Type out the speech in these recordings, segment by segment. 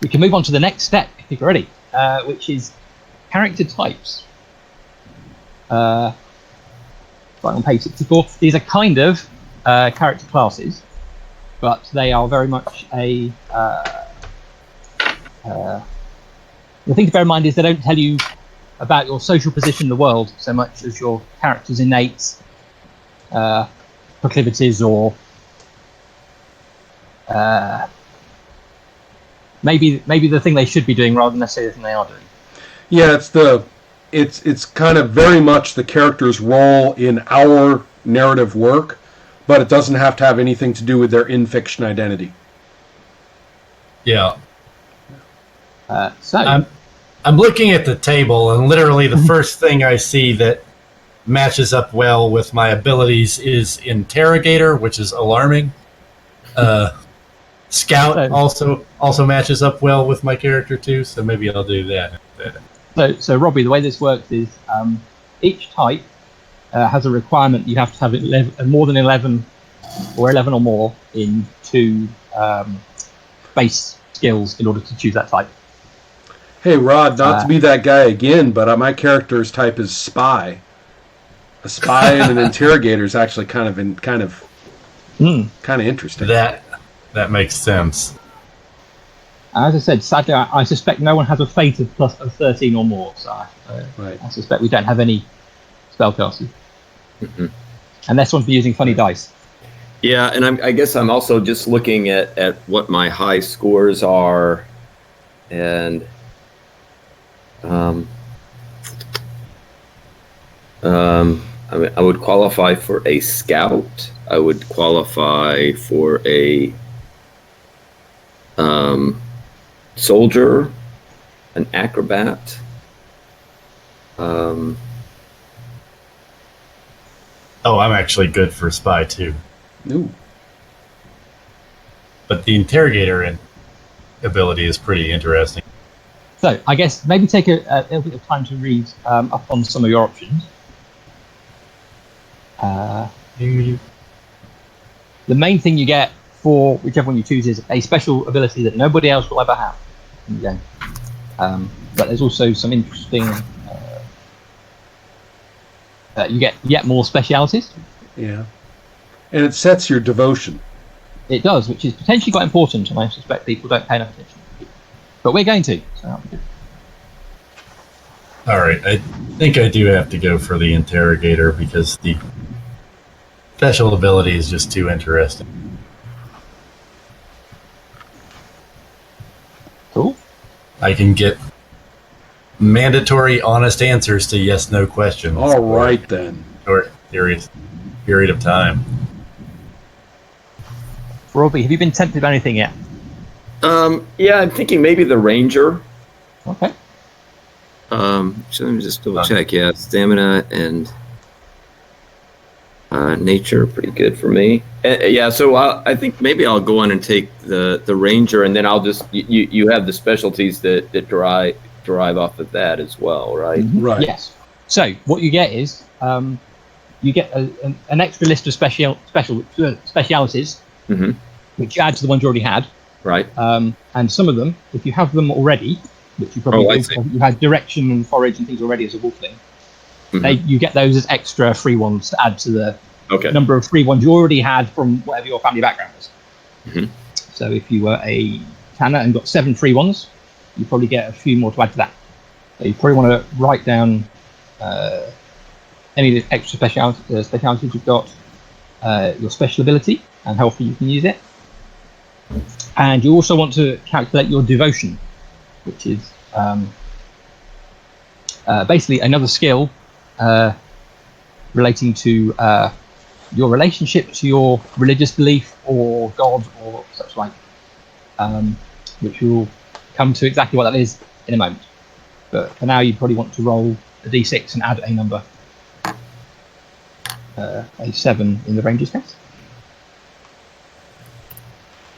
we can move on to the next step if you're ready, which is character types. Right on page 64. These are kind of character classes, but they are very much a... the thing to bear in mind is they don't tell you about your social position in the world so much as your character's innate proclivities or maybe the thing they should be doing rather than necessarily the thing they are doing. Yeah, it's kind of very much the character's role in our narrative work, but it doesn't have to have anything to do with their in-fiction identity. Yeah. So I'm looking at the table, and literally the first thing I see that matches up well with my abilities is Interrogator, which is alarming. Scout also matches up well with my character too, so maybe I'll do that. So Robbie, the way this works is each type has a requirement. You have to have more than 11 or 11 or more in 2 base skills in order to choose that type. Hey, Rod, not to be that guy again, but my character's type is spy. A spy and an interrogator is actually kind of interesting. That makes sense. As I said, sadly, I suspect no one has a fate of plus 13 or more, so I suspect we don't have any spellcasters. Mm-hmm. Unless one's using funny dice. Yeah, and I guess I'm also just looking at what my high scores are, and I would qualify for a scout. I would qualify for a soldier, an acrobat. Oh, I'm actually good for spy too. Ooh. But the interrogator ability is pretty interesting. So I guess maybe take a little bit of time to read up on some of your options. The main thing you get for whichever one you choose is a special ability that nobody else will ever have in the game. But there's also some interesting... you get more specialities. Yeah. And it sets your devotion. It does, which is potentially quite important, and I suspect people don't pay enough attention. But we're going to, so that'll be good. All right, I think I do have to go for the interrogator because the special ability is just too interesting. Cool. I can get mandatory honest answers to yes/no questions. All right, then. Short period of time. Robbie, have you been tempted by anything yet? Yeah, I'm thinking maybe the ranger. Okay. So let me just double check. Yeah, stamina and nature are pretty good for me. Yeah, so I think maybe I'll go on and take the ranger, and then I'll just you have the specialties that derive off of that as well, right? Mm-hmm. Right. Yes. So what you get is you get an extra list of specialities, Mm-hmm. which you add to the ones you already had. Right. And some of them, if you have them already, which you probably do, you had direction and forage and things already as a wolfling, Mm-hmm. you get those as extra free ones to add to the Okay. number of free ones you already had from whatever your family background was. Mm-hmm. So if you were a Tanner and got 7 free ones, you probably get a few more to add to that. So you probably want to write down any of the extra specialities you've got, your special ability, and how often you can use it. And you also want to calculate your devotion, which is basically another skill relating to your relationship to your religious belief or God or such like, which we'll come to exactly what that is in a moment. But for now, you probably want to roll a d6 and add a number, a 7 in the ranger's case.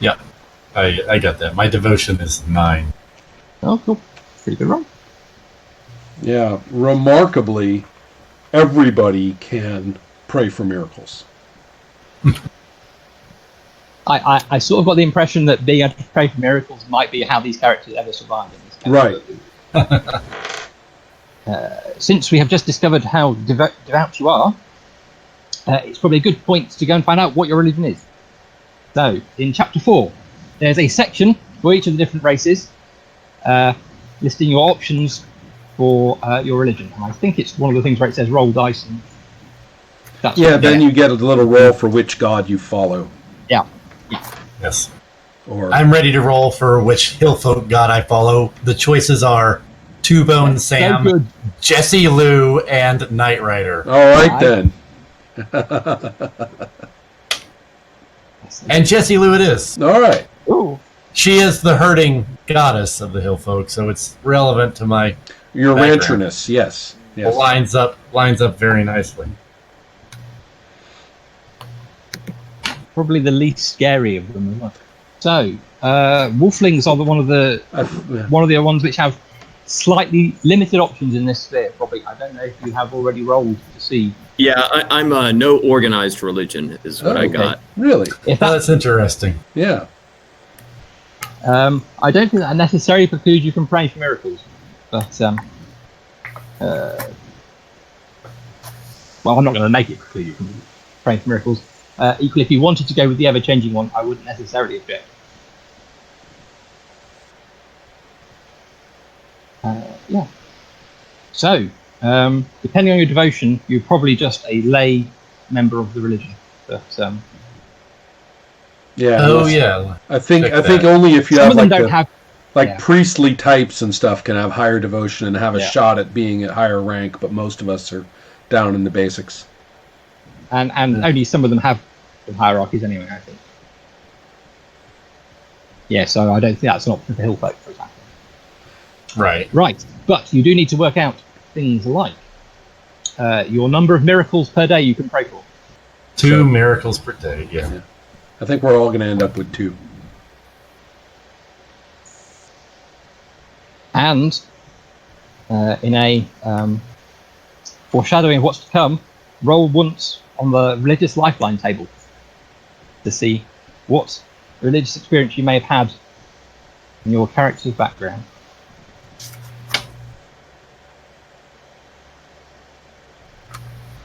Yeah, I got that. My devotion is 9. Oh, cool. Pretty good roll. Yeah, remarkably, everybody can pray for miracles. I sort of got the impression that being able to pray for miracles might be how these characters ever survived in this game. Right. Since we have just discovered how devout you are, it's probably a good point to go and find out what your religion is. So, in Chapter 4, there's a section for each of the different races, listing your options for your religion. And I think it's one of the things where it says roll dice. And that's then you get a little roll for which god you follow. Yeah. Yes. Or I'm ready to roll for which Hillfolk god I follow. The choices are Two Bone Sam, So good. Jesse Lou, and Knight Rider. all right then. And Jesse Lou it is. All right. Ooh. She is the herding goddess of the Hillfolk, so it's relevant to my Your Background. rancherness, yes. Yes. lines up very nicely. Probably the least scary of them as well. So, wolflings are one of the ones which have slightly limited options in this sphere. Probably, I don't know if you have already rolled to see. Yeah, I'm no organized religion is what I okay. got. Really? If Oh, that, that's interesting. Yeah. I don't think that necessarily precludes you from praying for miracles, but well, I'm not going to make it preclude you from praying for miracles. Equally, if you wanted to go with the ever-changing one, I wouldn't necessarily object. Yeah. So, depending on your devotion, you're probably just a lay member of the religion. But Yeah. Oh yes. yeah. I think Check think that. only if you some have of them like don't have. yeah. priestly types and stuff can have higher devotion and have a Yeah. shot at being at higher rank, but most of us are down in the basics. And only some of them have the hierarchies anyway, I think. Yeah, so I don't think that's an option for Hillfolk, for example. Right. Right, but you do need to work out things like your number of miracles per day you can pray for. Two miracles per day. Yeah. I think we're all going to end up with 2. And in a foreshadowing of what's to come, roll once on the religious lifeline table to see what religious experience you may have had in your character's background.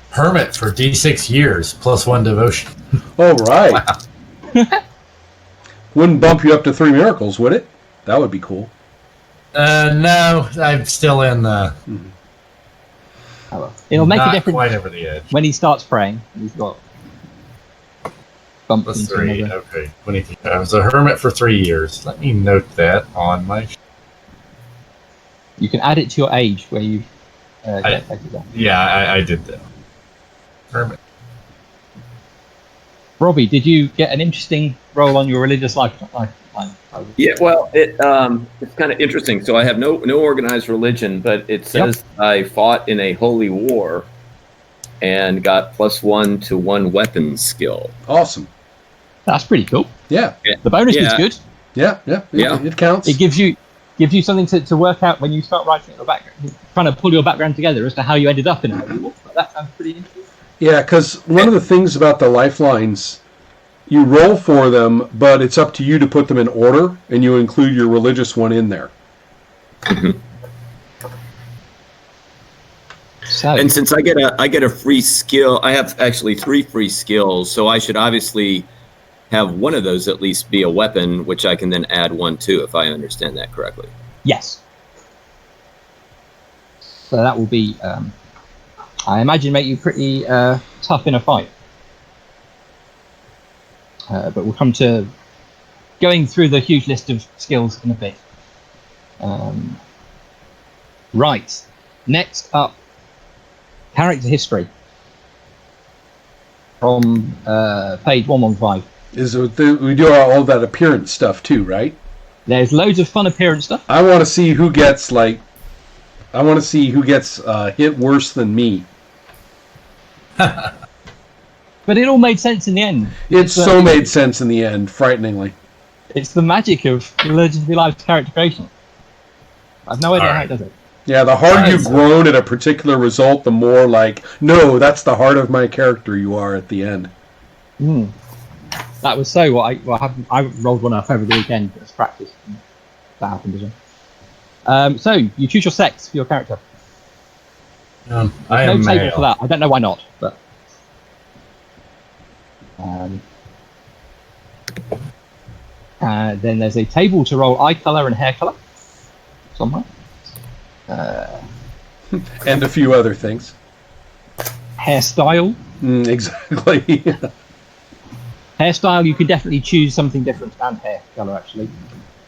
Hermit for D6 years plus 1 devotion. Oh, right. Wouldn't bump you up to 3 miracles, would it? That would be cool. No, I'm still in the. Oh, well. It'll make not a difference quite over the edge. when he starts praying. He's got bumps Plus into 3. another. Okay. I was a hermit for 3 years. Let me note that on my. You can add it to your age where you get affected that. Yeah, I did that. Hermit. Robbie, did you get an interesting role on your religious lifeline? Yeah, well, it's kind of interesting. So I have no organized religion, but it says I fought in a holy war and got +1 to 1 weapon skill. Awesome. That's pretty cool. Yeah. The bonus is Yeah. good. Yeah. Yeah. It counts. It gives you something to work out when you start writing your background, trying to pull your background together as to how you ended up in a holy war. But that sounds pretty interesting. Yeah, because one of the things about the lifelines, you roll for them, but it's up to you to put them in order, and you include your religious one in there. So, And since I get a free skill, I have actually 3 free skills, so I should obviously have one of those at least be a weapon, which I can then add 1 to, if I understand that correctly. yes. So that will be, I imagine, make you pretty tough in a fight. But we'll come to going through the huge list of skills in a bit. Right. Next up, character history from page 115. We do all that appearance stuff too, right? There's loads of fun appearance stuff. I want to see who gets hit worse than me. But it all made sense in the end. It made sense in the end, frighteningly. It's the magic of Legend of Live's character creation. I've no idea how it does it. Yeah, the harder Alright, you've grown at a particular result, the more like, no, that's the heart of my character you are at the end. So That was so. I rolled one up over the weekend as practice. That happened as well. So you choose your sex for your character. I There's am no table male. for that. I don't know why not, but. Then there's a table to roll eye color and hair color somewhere. And a few other things. Hairstyle. Exactly. Hairstyle, you could definitely choose something different than hair color, actually.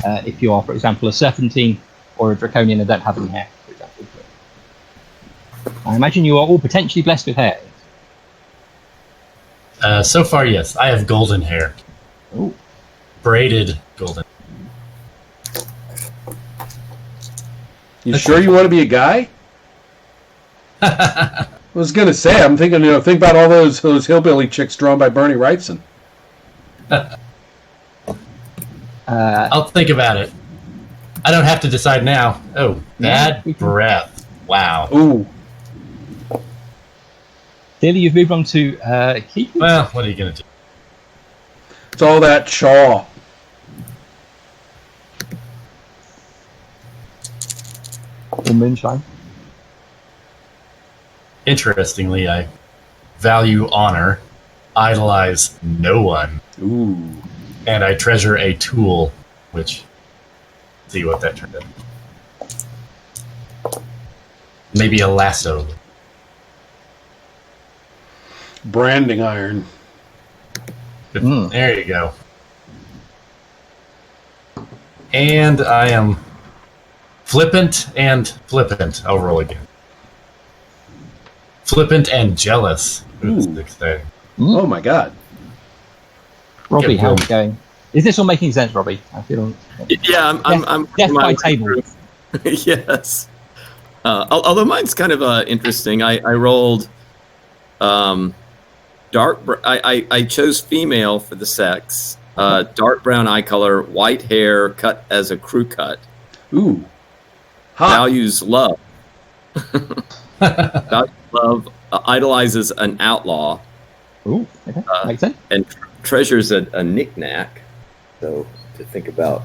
If you are, for example, a serpentine or a draconian and don't have any hair, for example. I imagine you are all potentially blessed with hair. So far, yes. I have golden hair. Ooh. Braided golden. You sure you want to be a guy? I was gonna say, I'm thinking, think about all those hillbilly chicks drawn by Bernie Wrightson. I'll think about it. I don't have to decide now. Oh, bad breath. Wow. Ooh, Clearly, you've moved on to Keith. Well, what are you going to do? it's all that chaw. Or moonshine. Interestingly, I value honor, idolize no one, Ooh, and I treasure a tool, which, see what that turned into. Maybe a lasso. branding iron. There you go. And I am flippant and flippant. I'll roll again. Flippant and jealous. Ooh, this is exciting. Oh my God. Robbie, Get how's boom. it going? Is this all making sense, Robbie? I feel. Yeah, I'm Death my by way table. through. Yes. Although mine's kind of interesting. I rolled I chose female for the sex. Dark brown eye color, white hair, cut as a crew cut. Ooh, hot. Values love. Values love. Idolizes an outlaw Ooh, okay, makes sense. and treasures a knick-knack. So to think about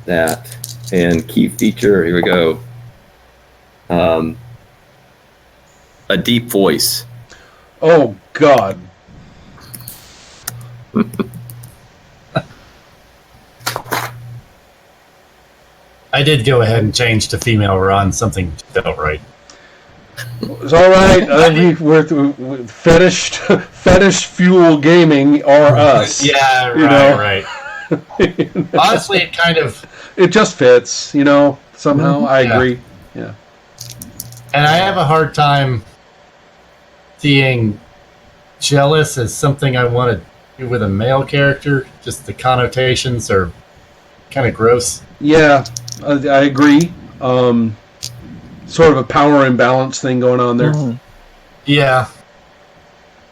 that. And key feature, here we go. A deep voice. Oh God. I did go ahead and change to female Ron. Something felt right. It's all right. We're fetish fuel gaming are us. Yeah, You know? right. Honestly, it kind of... It just fits, somehow. I Yeah. agree. Yeah. And I have a hard time seeing jealous as something I want to do with a male character. Just the connotations are kind of gross. Yeah, I agree. Sort of a power imbalance thing going on there. Mhm. Yeah.